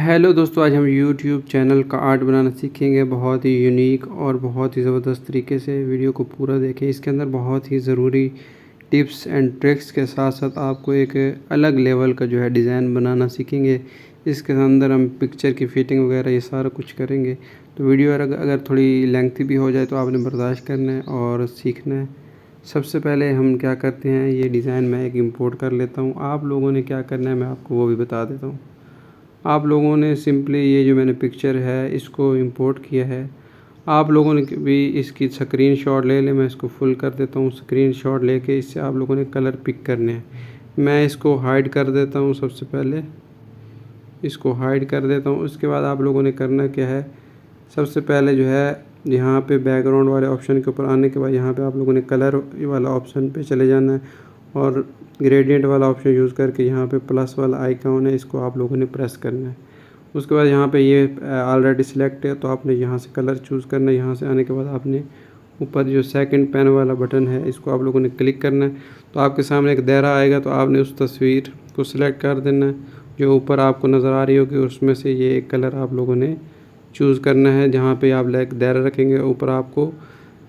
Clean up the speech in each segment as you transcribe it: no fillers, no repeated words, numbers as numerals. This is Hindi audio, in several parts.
हेलो दोस्तों, आज हम यूट्यूब चैनल का आर्ट बनाना सीखेंगे। बहुत ही यूनिक और बहुत ही ज़बरदस्त तरीके से वीडियो को पूरा देखें। इसके अंदर बहुत ही ज़रूरी टिप्स एंड ट्रिक्स के साथ साथ आपको एक अलग लेवल का जो है डिज़ाइन बनाना सीखेंगे। इसके अंदर हम पिक्चर की फ़िटिंग वगैरह ये सारा कुछ करेंगे। तो वीडियो अगर थोड़ी लेंथी भी हो जाए तो आपने बर्दाश्त करना है और सीखना है। सबसे पहले हम क्या करते हैं, ये डिज़ाइन मैं एक इंपोर्ट कर लेता हूँ। आप लोगों ने क्या करना है मैं आपको वो भी बता देता हूँ। आप लोगों ने सिंपली ये जो मैंने पिक्चर है इसको इंपोर्ट किया है। आप लोगों ने भी इसकी स्क्रीनशॉट ले लें। मैं इसको फुल कर देता हूँ। स्क्रीनशॉट लेके इससे आप लोगों ने कलर पिक करने हैं। मैं इसको हाइड कर देता हूँ। सबसे पहले इसको हाइड कर देता हूँ। उसके बाद आप लोगों ने करना क्या है, सबसे पहले जो है यहाँ पे बैकग्राउंड वाले ऑप्शन के ऊपर आने के बाद यहाँ पे आप लोगों ने कलर वाला ऑप्शन पे चले जाना है और ग्रेडियंट वाला ऑप्शन यूज़ करके यहाँ पे प्लस वाला आइकॉन है, इसको आप लोगों ने प्रेस करना है। उसके बाद यहाँ पे ये ऑलरेडी सिलेक्ट है तो आपने यहाँ से कलर चूज़ करना है। यहाँ से आने के बाद आपने ऊपर जो सेकंड पेन वाला बटन है इसको आप लोगों ने क्लिक करना है। तो आपके सामने एक दायरा आएगा, तो आपने उस तस्वीर को सिलेक्ट कर देना है जो ऊपर आपको नज़र आ रही होगी। उसमें से ये एक कलर आप लोगों ने चूज़ करना है। जहाँ पे आप दायरा रखेंगे ऊपर आपको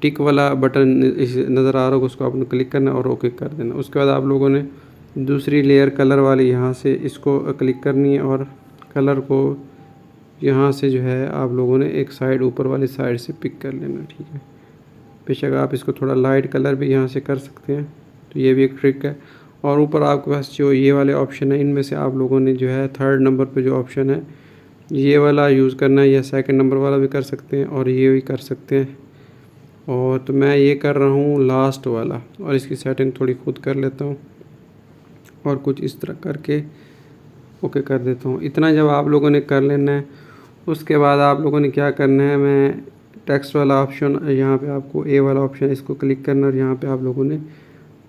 टिक वाला बटन नज़र आ रहा होगा, उसको आपने क्लिक करना और ओके कर देना। उसके बाद आप लोगों ने दूसरी लेयर कलर वाली यहाँ से इसको क्लिक करनी है और कलर को यहाँ से जो है आप लोगों ने एक साइड ऊपर वाली साइड से पिक कर लेना। ठीक है, बेशक आप इसको थोड़ा लाइट कलर भी यहाँ से कर सकते हैं, तो ये भी एक ट्रिक है। और ऊपर आपके पास जो ये वाले ऑप्शन है इनमें से आप लोगों ने जो है थर्ड नंबर पे जो ऑप्शन है ये वाला यूज़ करना है, या सेकंड नंबर वाला भी कर सकते हैं और ये भी कर सकते हैं। और तो मैं ये कर रहा हूँ लास्ट वाला, और इसकी सेटिंग थोड़ी खुद कर लेता हूँ और कुछ इस तरह करके ओके कर देता हूँ। इतना जब आप लोगों ने कर लेना है उसके बाद आप लोगों ने क्या करना है, मैं टेक्स्ट वाला ऑप्शन यहाँ पे आपको ए वाला ऑप्शन इसको क्लिक करना और यहाँ पे आप लोगों ने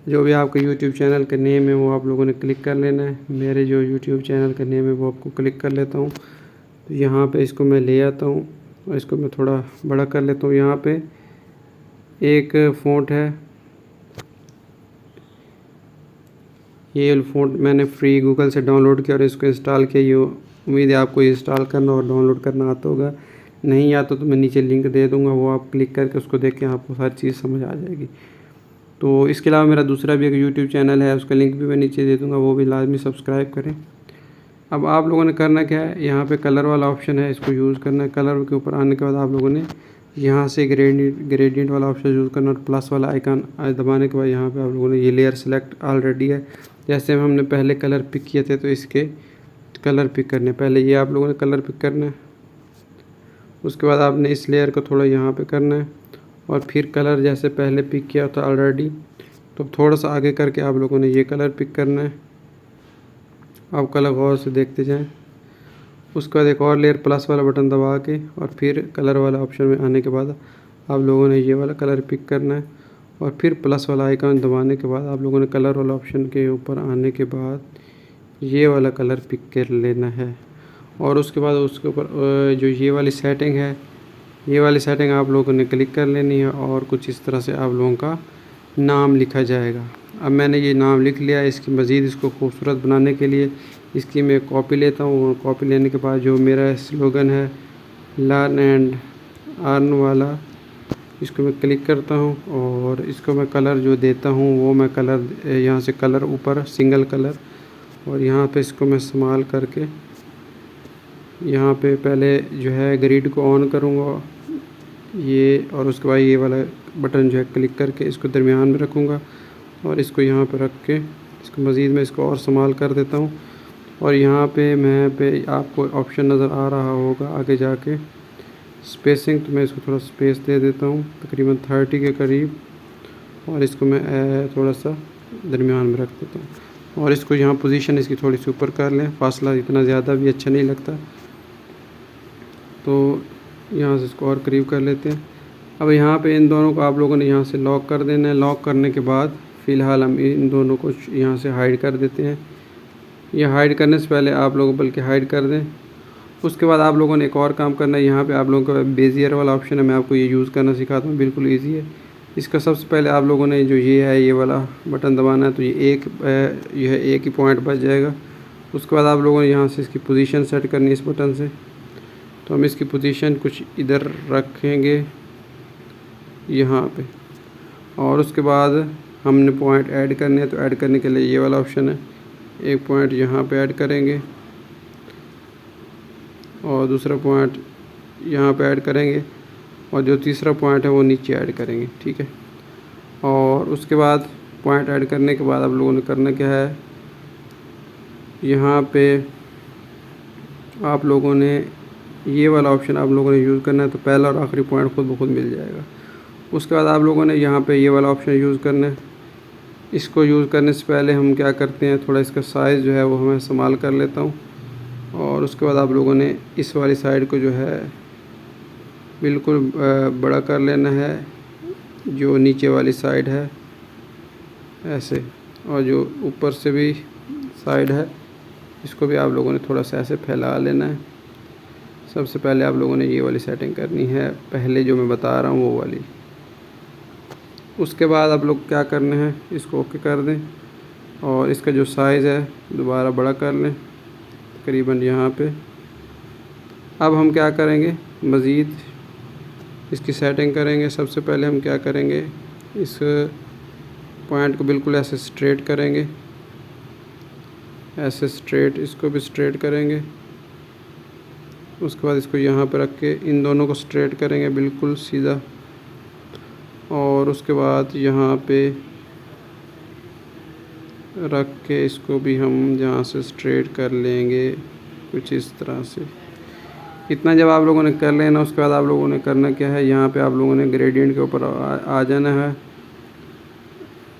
जो भी आपका यूट्यूब चैनल का नेम है वो आप लोगों ने क्लिक कर लेना है। मेरे जो यूट्यूब चैनल का नेम है वो आपको क्लिक कर लेता हूँ। तो यहाँ पे इसको मैं ले आता हूँ और इसको मैं थोड़ा बड़ा कर लेता हूँ। यहाँ पे एक फ़ॉन्ट है, ये फ़ॉन्ट मैंने फ्री गूगल से डाउनलोड किया और इसको इंस्टॉल किया। ये उम्मीद है आपको इंस्टॉल करना और डाउनलोड करना आता होगा। नहीं आता तो मैं नीचे लिंक दे दूँगा, वो आप क्लिक करके उसको देख के आपको हर चीज़ समझ आ जाएगी। तो इसके अलावा मेरा दूसरा भी एक यूट्यूब चैनल है, उसका लिंक भी मैं नीचे दे दूँगा, वो भी लाजमी सब्सक्राइब करें। अब आप लोगों ने करना क्या है, यहाँ पे कलर वाला ऑप्शन है इसको यूज़ करना है। कलर के ऊपर आने के बाद आप लोगों ने यहाँ से ग्रेडियंट वाला ऑप्शन यूज़ करना और प्लस वाला आइकन दबाने के बाद यहाँ पे आप लोगों ने ये लेयर सेलेक्ट ऑलरेडी है। जैसे हमने पहले कलर पिक किए थे तो इसके कलर पिक करने, पहले ये आप लोगों ने कलर पिक करना है। उसके बाद आपने इस लेयर को थोड़ा यहाँ पे करना है और फिर कलर जैसे पहले पिक किया था ऑलरेडी, तो थोड़ा सा आगे करके आप लोगों ने ये कलर पिक करना है। आप कलर गौर से देखते जाएं। उसके बाद एक और लेयर प्लस वाला बटन दबा के और फिर कलर वाला ऑप्शन में आने के बाद आप लोगों ने ये वाला कलर पिक करना है और फिर प्लस वाला आइकन दबाने के बाद आप लोगों ने कलर वाला ऑप्शन के ऊपर आने के बाद ये वाला कलर पिक कर लेना है। और उसके बाद उसके ऊपर जो ये वाली सेटिंग है, ये वाली सेटिंग आप लोगों ने क्लिक कर लेनी है और कुछ इस तरह से आप लोगों का नाम लिखा जाएगा। अब मैंने ये नाम लिख लिया। इसकी मज़ीद इसको खूबसूरत बनाने के लिए इसकी मैं कॉपी लेता हूँ। कॉपी लेने के बाद जो मेरा स्लोगन है लर्न एंड अर्न वाला, इसको मैं क्लिक करता हूँ और इसको मैं कलर जो देता हूँ वो मैं कलर यहाँ से कलर ऊपर सिंगल कलर, और यहाँ पे इसको मैं इस्तेमाल करके यहाँ पे पहले जो है ग्रिड को ऑन करूँगा ये, और उसके बाद ये वाला बटन जो है क्लिक करके इसको दरमियान में रखूँगा और इसको यहाँ पे रख के इसको मज़ीद मैं इसको और इस्तेमाल कर देता हूँ। और यहाँ पे आपको ऑप्शन नज़र आ रहा होगा आगे जाके स्पेसिंग, तो मैं इसको थोड़ा स्पेस दे देता हूँ तकरीबन 30 के करीब, और इसको मैं थोड़ा सा दरमियान में रख देता हूँ। और इसको यहाँ पोजीशन इसकी थोड़ी सी ऊपर कर लें, फासला इतना ज़्यादा भी अच्छा नहीं लगता, तो यहाँ से इसको और करीब कर लेते हैं। अब यहाँ पे इन दोनों को आप लोगों ने यहाँ से लॉक कर देना है। लॉक करने के बाद फ़िलहाल हम इन दोनों को यहाँ से हाइड कर देते हैं। ये हाइड करने से पहले आप लोग बल्कि हाइड कर दें। उसके बाद आप लोगों ने एक और काम करना है। यहाँ पे आप लोगों का बेजियर वाला ऑप्शन है, मैं आपको ये यूज़ करना सिखाता हूँ, बिल्कुल ईजी है। इसका सबसे पहले आप लोगों ने जो ये है ये वाला बटन दबाना है, तो ये एक ही पॉइंट बच जाएगा उसके बाद आप लोगों ने यहाँ से इसकी पोजीशन सेट करनी है इस बटन से। तो हम इसकी पोजीशन कुछ इधर रखेंगे यहाँ पे, और उसके बाद हमने पॉइंट ऐड करने हैं। तो ऐड करने के लिए ये वाला ऑप्शन है, एक पॉइंट यहाँ पे ऐड करेंगे और दूसरा पॉइंट यहाँ पे ऐड करेंगे, और जो तीसरा पॉइंट है वो नीचे ऐड करेंगे, ठीक है। और उसके बाद पॉइंट ऐड करने के बाद आप लोगों ने करना क्या है, यहाँ पे आप लोगों ने ये वाला ऑप्शन आप लोगों ने यूज़ करना है। तो पहला और आखिरी पॉइंट खुद ब खुद मिल जाएगा। उसके बाद आप लोगों ने यहाँ पे ये वाला ऑप्शन यूज़ करना है। इसको यूज़ करने से पहले हम क्या करते हैं, थोड़ा इसका साइज़ जो है वो मैं संभाल कर लेता हूँ। और उसके बाद आप लोगों ने इस वाली साइड को जो है बिल्कुल बड़ा कर लेना है, जो नीचे वाली साइड है ऐसे, और जो ऊपर से भी साइड है इसको भी आप लोगों ने थोड़ा सा ऐसे फैला लेना है। सबसे पहले आप लोगों ने ये वाली सेटिंग करनी है, पहले जो मैं बता रहा हूँ वो वाली। उसके बाद आप लोग क्या करने हैं, इसको ओके कर दें और इसका जो साइज़ है दोबारा बड़ा कर लें तकरीबन यहाँ पे। अब हम क्या करेंगे, मज़ीद इसकी सेटिंग करेंगे। सबसे पहले हम क्या करेंगे, इस पॉइंट को बिल्कुल ऐसे स्ट्रेट करेंगे, ऐसे स्ट्रेट, इसको भी स्ट्रेट करेंगे। उसके बाद इसको यहाँ पर रख के इन दोनों को स्ट्रेट करेंगे बिल्कुल सीधा, और उसके बाद यहाँ पे रख के इसको भी हम यहाँ से स्ट्रेट कर लेंगे कुछ इस तरह से। इतना जब आप लोगों ने कर लेना, उसके बाद आप लोगों ने करना क्या है, यहाँ पे आप लोगों ने ग्रेडियंट के ऊपर आ जाना है।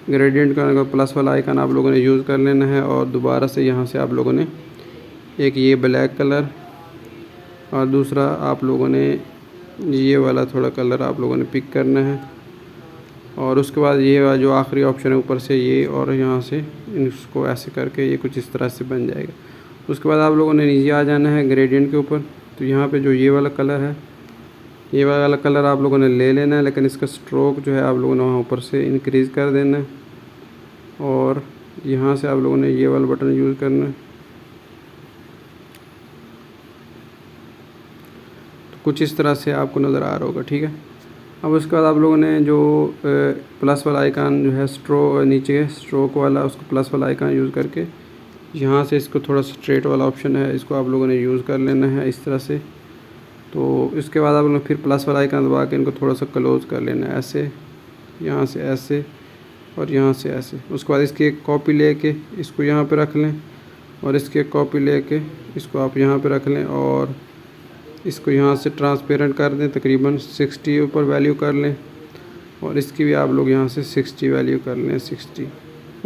ग्रेडियंट का प्लस वाला आइकन आप लोगों ने यूज़ कर लेना है, और दोबारा से यहाँ से आप लोगों ने एक ये ब्लैक कलर और दूसरा आप लोगों ने ये वाला थोड़ा कलर आप लोगों ने पिक करना है। और उसके बाद ये वाला जो आखिरी ऑप्शन है ऊपर से ये, और यहाँ से इसको ऐसे करके ये कुछ इस तरह से बन जाएगा। उसके बाद आप लोगों ने नीचे आ जाना है ग्रेडियंट के ऊपर। तो यहाँ पे जो ये वाला कलर है, ये वाला कलर आप लोगों ने ले लेना है, लेकिन इसका स्ट्रोक जो है आप लोगों ने वहाँ ऊपर से इंक्रीज़ कर देना है, और यहाँ से आप लोगों ने ये वाला बटन यूज़ करना है। तो कुछ इस तरह से आपको नज़र आ रहा होगा, ठीक है। अब उसके बाद आप लोगों ने जो प्लस वाला आइकन जो है नीचे स्ट्रोक वाला, उसको प्लस वाला आइकन यूज़ करके यहाँ से इसको थोड़ा स्ट्रेट वाला ऑप्शन है, इसको आप लोगों ने यूज़ कर लेना है इस तरह से। तो इसके बाद आप लोगों ने फिर प्लस वाला आइकन दबा के इनको थोड़ा सा क्लोज़ कर लेना है ऐसे, यहाँ से ऐसे और यहाँ से ऐसे। उसके बाद इसकी एक कॉपी लेके इसको यहाँ पे रख लें, और इसकी एक कॉपी लेके इसको आप यहाँ पे रख लें, और इसको यहाँ से ट्रांसपेरेंट कर दें, तकरीबन 60 ऊपर वैल्यू कर लें, और इसकी भी आप लोग यहाँ से 60 वैल्यू कर लें। 60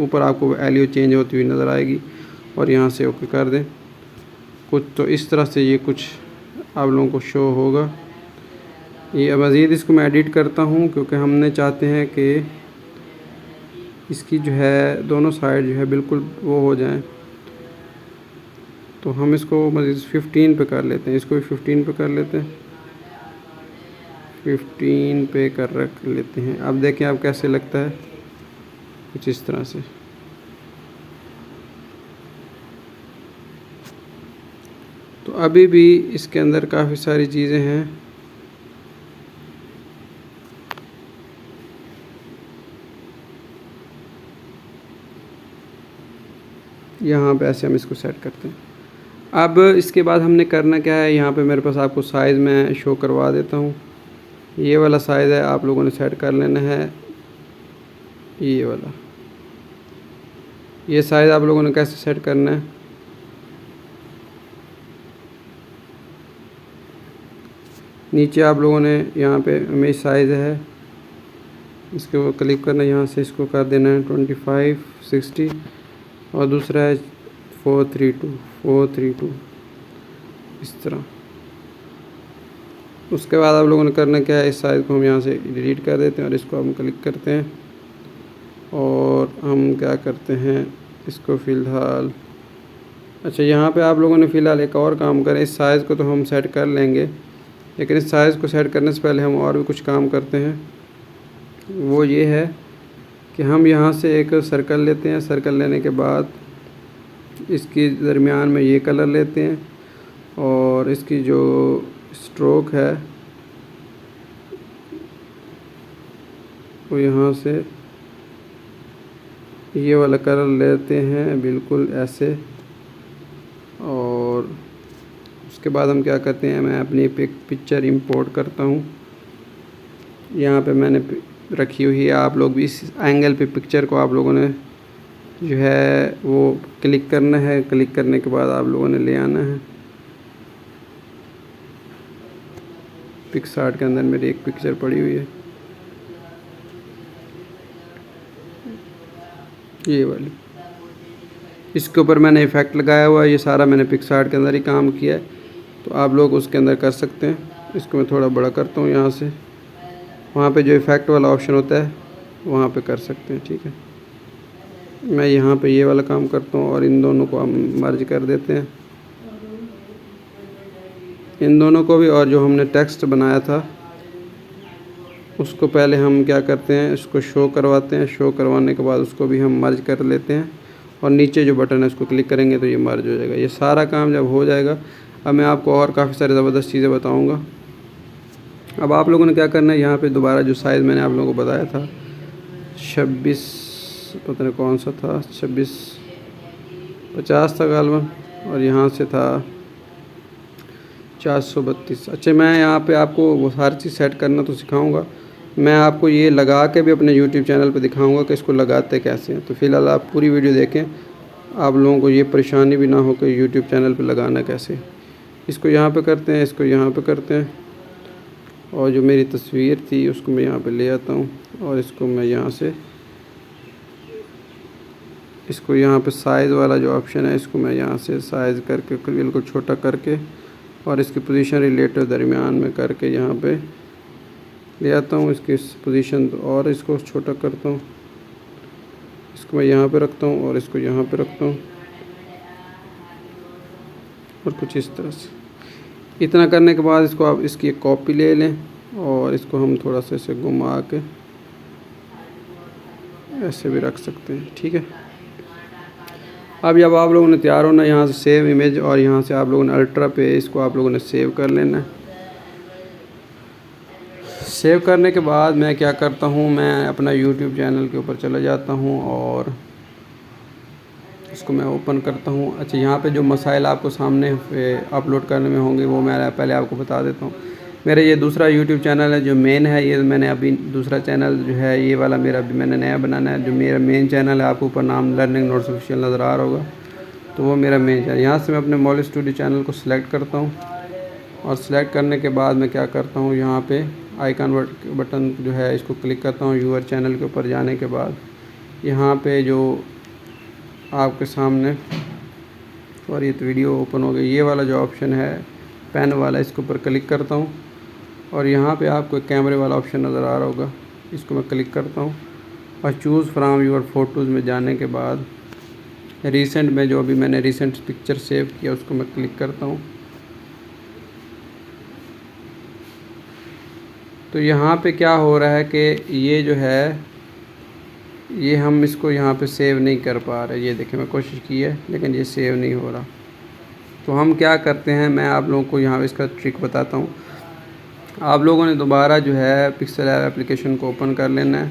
ऊपर आपको वैल्यू चेंज होती हुई नज़र आएगी, और यहाँ से ओके कर दें। कुछ तो इस तरह से ये कुछ आप लोगों को शो होगा। ये मज़ीद इसको मैं एडिट करता हूँ, क्योंकि हमने चाहते हैं कि इसकी जो है दोनों साइड जो है बिल्कुल वो हो जाएं। तो हम इसको मज़ीद 15 पे कर लेते हैं, इसको भी 15 पे कर लेते हैं, 15 पे कर रख लेते हैं। अब देखें अब कैसे लगता है, कुछ इस तरह से। तो अभी भी इसके अंदर काफ़ी सारी चीज़ें हैं। यहाँ पे ऐसे हम इसको सेट करते हैं। अब इसके बाद हमने करना क्या है, यहाँ पे मेरे पास आपको साइज़ में शो करवा देता हूँ। ये वाला साइज़ है, आप लोगों ने सेट कर लेना है ये वाला। ये साइज़ आप लोगों ने कैसे सेट करना है, नीचे आप लोगों ने यहाँ पे इमेज साइज़ है, इसको क्लिक करना, यहाँ से इसको कर देना है 25, 60, और दूसरा है 432 इस तरह। उसके बाद आप लोगों ने करना क्या है, इस साइज़ को हम यहाँ से डिलीट कर देते हैं और इसको हम क्लिक करते हैं, और हम क्या करते हैं इसको फ़िलहाल, अच्छा यहाँ पे आप लोगों ने फ़िलहाल एक और काम करें। इस साइज़ को तो हम सेट कर लेंगे, लेकिन इस साइज़ को सेट करने से पहले हम और भी कुछ काम करते हैं। वो ये है कि हम यहाँ से एक सर्कल लेते हैं। सर्कल लेने के बाद इसके दरमियान में ये कलर लेते हैं और इसकी जो स्ट्रोक है वो यहाँ से ये वाला कलर लेते हैं बिल्कुल ऐसे। और उसके बाद हम क्या करते हैं, मैं अपनी पिक्चर इंपोर्ट करता हूँ। यहाँ पे मैंने रखी हुई है, आप लोग भी इस एंगल पे पिक्चर को आप लोगों ने जो है वो क्लिक करना है। क्लिक करने के बाद आप लोगों ने ले आना है। पिक्सआर्ट के अंदर मेरी एक पिक्चर पड़ी हुई है, ये वाली। इसके ऊपर मैंने इफ़ेक्ट लगाया हुआ है, ये सारा मैंने पिक्सआर्ट के अंदर ही काम किया है, तो आप लोग उसके अंदर कर सकते हैं। इसको मैं थोड़ा बड़ा करता हूँ यहाँ से, वहाँ पे जो इफ़ेक्ट वाला ऑप्शन होता है वहाँ पे कर सकते हैं, ठीक है। मैं यहाँ पे ये वाला काम करता हूँ और इन दोनों को हम मर्ज कर देते हैं, इन दोनों को भी। और जो हमने टेक्स्ट बनाया था उसको पहले हम क्या करते हैं, इसको शो करवाते हैं। शो करवाने के बाद उसको भी हम मर्ज कर लेते हैं और नीचे जो बटन है उसको क्लिक करेंगे तो ये मर्ज हो जाएगा। ये सारा काम जब हो जाएगा, अब मैं आपको और काफ़ी सारी ज़बरदस्त चीज़ें बताऊंगा। अब आप लोगों ने क्या करना है, यहाँ पे दोबारा जो साइज़ मैंने आप लोगों को बताया था 26, पता नहीं कौन सा था, 2650 था गालबन, और यहाँ से था 432। अच्छा, मैं यहाँ पे आपको वो हर चीज़ सेट करना तो सिखाऊंगा। मैं आपको ये लगा के भी अपने YouTube चैनल पे दिखाऊंगा कि इसको लगाते कैसे हैं। तो फ़िलहाल आप पूरी वीडियो देखें, आप लोगों को ये परेशानी भी ना हो कि YouTube चैनल पे लगाना कैसे। इसको यहाँ पे करते हैं, इसको यहाँ पे करते हैं, और जो मेरी तस्वीर थी उसको मैं यहाँ पे ले आता हूँ और इसको मैं यहाँ से, इसको यहाँ पे साइज़ वाला जो ऑप्शन है इसको मैं यहाँ से साइज़ करके बिल्कुल छोटा करके और इसकी पोजीशन रिलेटिव दरमियान में करके यहाँ पे ले आता हूँ इसकी पोजीशन, और इसको छोटा करता हूँ। इसको मैं यहाँ पे रखता हूँ और इसको यहाँ पे रखता हूँ, और कुछ इस तरह से। इतना करने के बाद इसको आप इसकी एक कॉपी ले लें और इसको हम थोड़ा सा इसे घुमा के ऐसे भी रख सकते हैं, ठीक है। अब जब आप लोगों ने तैयार होना, यहाँ से सेव इमेज, और यहाँ से आप लोगों ने अल्ट्रा पे इसको आप लोगों ने सेव कर लेना है। सेव करने के बाद मैं क्या करता हूँ, मैं अपना YouTube चैनल के ऊपर चला जाता हूँ और इसको मैं ओपन करता हूँ। अच्छा, यहाँ पे जो मसाइल आपको सामने अपलोड करने में होंगे वो मैं पहले आपको बता देता हूँ। मेरा ये दूसरा YouTube चैनल है जो मेन है, ये मैंने अभी दूसरा चैनल जो है ये वाला मेरा अभी मैंने नया बनाना है। जो मेरा मेन चैनल है, आपको ऊपर नाम लर्निंग नोट्स ऑफिशियल नज़र आ रहा होगा, तो वो मेरा मेन चैनल। यहाँ से मैं अपने मौलिक स्टूडियो चैनल को सिलेक्ट करता हूँ और सिलेक्ट करने के बाद मैं क्या करता हूँ, यहाँ पे आइकन बटन जो है इसको क्लिक करता हूँ। यूआर चैनल के ऊपर जाने के बाद यहाँ पे जो आपके सामने, और ये तो वीडियो ओपन हो गई, ये वाला जो ऑप्शन है पेन वाला, इसके ऊपर क्लिक करता हूँ और यहाँ पे आपको कैमरे वाला ऑप्शन नज़र आ रहा होगा, इसको मैं क्लिक करता हूँ और चूज़ फ्राम यूर फोटोज़ में जाने के बाद रिसेंट में जो अभी मैंने रिसेंट पिक्चर सेव किया उसको मैं क्लिक करता हूँ। तो यहाँ पे क्या हो रहा है कि ये जो है ये हम इसको यहाँ पे सेव नहीं कर पा रहे। ये देखिए, मैं कोशिश की है लेकिन ये सेव नहीं हो रहा। तो हम क्या करते हैं, मैं आप लोगों को यहाँ इसका ट्रिक बताता हूँ। आप लोगों ने दोबारा जो है पिक्सेल ऐप एप्लीकेशन को ओपन कर लेना है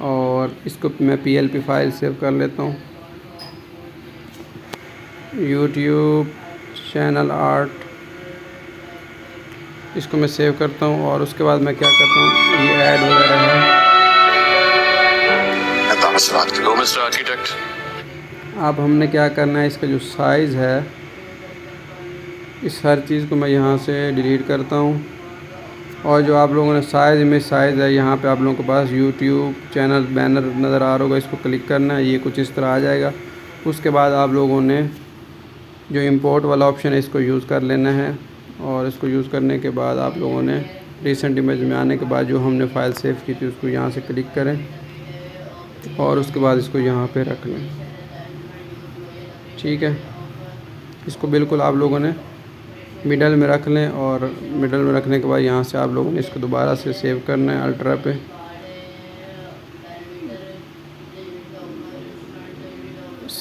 और इसको मैं PLP फाइल सेव कर लेता हूँ। YouTube चैनल आर्ट, इसको मैं सेव करता हूँ और उसके बाद मैं क्या करता हूँ, ये ऐड वगैरह है। अब हमने क्या करना है, इसका जो साइज़ है इस हर चीज़ को मैं यहाँ से डिलीट करता हूँ। और जो आप लोगों ने साइज़ में साइज़ है, यहाँ पे आप लोगों के पास YouTube चैनल बैनर नज़र आ रहा होगा, इसको क्लिक करना है, ये कुछ इस तरह आ जाएगा। उसके बाद आप लोगों ने जो इंपोर्ट वाला ऑप्शन है इसको यूज़ कर लेना है और इसको यूज़ करने के बाद आप लोगों ने रिसेंट इमेज में आने के बाद जो हमने फ़ाइल सेव की थी उसको यहाँ से क्लिक करें और उसके बाद इसको यहाँ पे रख लें, ठीक है। इसको बिल्कुल आप लोगों ने मिडल में रख लें और मिडल में रखने के बाद यहाँ से आप लोगों ने इसको दोबारा से सेव करना है अल्ट्रा पे।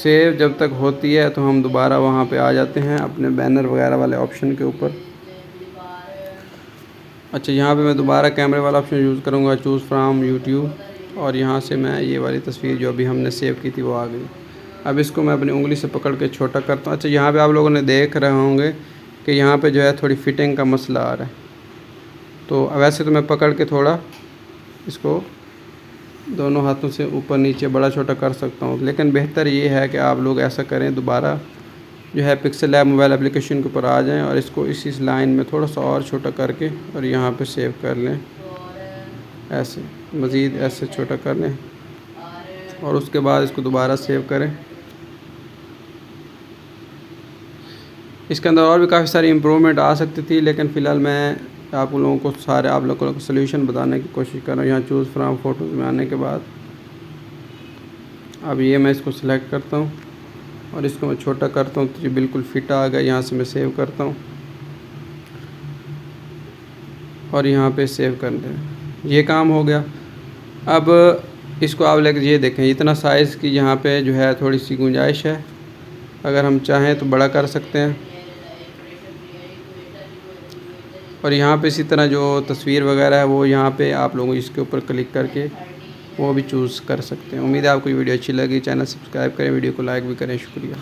सेव जब तक होती है तो हम दोबारा वहाँ पे आ जाते हैं अपने बैनर वगैरह वाले ऑप्शन के ऊपर। अच्छा, यहाँ पे मैं दोबारा कैमरे वाला ऑप्शन यूज़ करूँगा, चूज़ फ्राम यूट्यूब, और यहाँ से मैं ये वाली तस्वीर जो अभी हमने सेव की थी वो आ गई। अब इसको मैं अपनी उंगली से पकड़ के छोटा करता हूँ। अच्छा, यहाँ पे आप लोगों ने देख रहे होंगे कि यहाँ पे जो है थोड़ी फिटिंग का मसला आ रहा है, तो वैसे तो मैं पकड़ के थोड़ा इसको दोनों हाथों से ऊपर नीचे बड़ा छोटा कर सकता हूँ, लेकिन बेहतर ये है कि आप लोग ऐसा करें, दोबारा जो है पिक्सल लैब मोबाइल एप्लीकेशन के ऊपर आ जाएं और इसको इस लाइन में थोड़ा सा और छोटा करके और यहाँ पे सेव कर लें। ऐसे मज़ीद ऐसे छोटा कर लें और उसके बाद इसको दोबारा सेव करें। इसके अंदर और भी काफ़ी सारी इम्प्रूवमेंट आ सकती थी, लेकिन फ़िलहाल मैं आप लोगों को सोल्यूशन बताने की कोशिश कर रहा हूँ। यहाँ चूज़ फ्राम फ़ोटोज़ में आने के बाद अब ये मैं इसको सिलेक्ट करता हूँ और इसको मैं छोटा करता हूँ तो ये बिल्कुल फिट आ गया। यहाँ से मैं सेव करता हूँ और यहाँ पे सेव कर दें, ये काम हो गया। अब इसको आप लेकर ये देखें, इतना साइज़ की यहाँ पे जो है थोड़ी सी गुंजाइश है, अगर हम चाहें तो बड़ा कर सकते हैं। और यहाँ पे इसी तरह जो तस्वीर वगैरह है वो यहाँ पे आप लोग इसके ऊपर क्लिक करके वो भी चूज़ कर सकते हैं। उम्मीद है आपको ये वीडियो अच्छी लगी। चैनल सब्सक्राइब करें, वीडियो को लाइक भी करें। शुक्रिया।